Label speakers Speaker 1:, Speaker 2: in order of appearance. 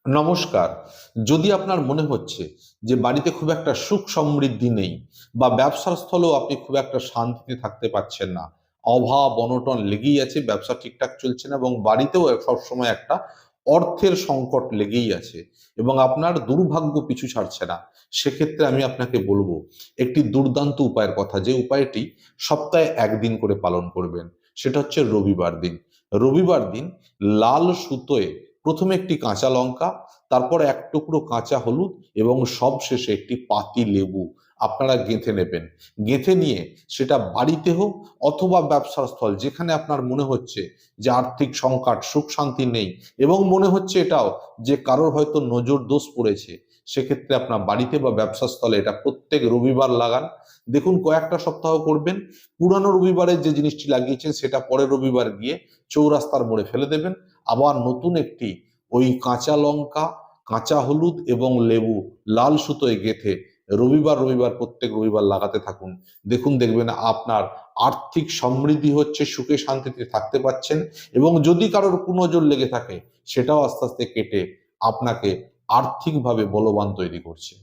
Speaker 1: নমস্কার। যদি আপনার মনে হচ্ছে যে বাড়িতে খুব একটা সুখ সমৃদ্ধি নেই বা ব্যবসার স্থলেও আপনি খুব একটা শান্তিতে থাকতে পারছেন না, অভাব অনটন লেগেই আছে, ব্যবসা ঠিকঠাক চলছে না এবং বাড়িতেও সবসময় একটা অর্থের সংকট লেগেই আছে এবং আপনার দুর্ভাগ্য পিছু ছাড়ছে না, সেক্ষেত্রে আমি আপনাকে বলবো একটি দুর্দান্ত উপায়ের কথা, যে উপায়টি সপ্তাহে একদিন করে পালন করবেন। সেটা হচ্ছে রবিবার দিন। রবিবার দিন লাল সুতোয় প্রথমে একটি কাঁচা লঙ্কা, তারপর এক টুকরো কাঁচা হলুদ এবং সবশেষে একটি পাতি লেবু আপনারা গেঁথে নেবেন। গেঁথে নিয়ে সেটা বাড়িতে হোক অথবা ব্যবসার স্থল, যেখানে আপনার মনে হচ্ছে যে আর্থিক সংকট, সুখ শান্তি নেই এবং মনে হচ্ছে এটাও যে কারোর হয়তো নজর দোষ পড়েছে, সেক্ষেত্রে আপনার বাড়িতে বা ব্যবসার স্থলে এটা প্রত্যেক রবিবার লাগান। দেখুন, কয়েকটা সপ্তাহ করবেন, পুরানো রবিবারে যে জিনিসটি লাগিয়েছেন সেটা পরের রবিবার গিয়ে চৌরাস্তার মোড়ে ফেলে দেবেন। আবার নতুন একটি ওই কাঁচা লঙ্কা, কাঁচা হলুদ এবং লেবু লাল সুতোয় গেঁথে রবিবার রবিবার প্রত্যেক রবিবার লাগাতে থাকুন। দেখুন, দেখবেন আপনার আর্থিক সমৃদ্ধি হচ্ছে, সুখে শান্তিতে থাকতে পারছেন এবং যদি কারোর কুনজর লেগে থাকে সেটাও আস্তে আস্তে কেটে আপনাকে আর্থিকভাবে বলবান তৈরি করছে।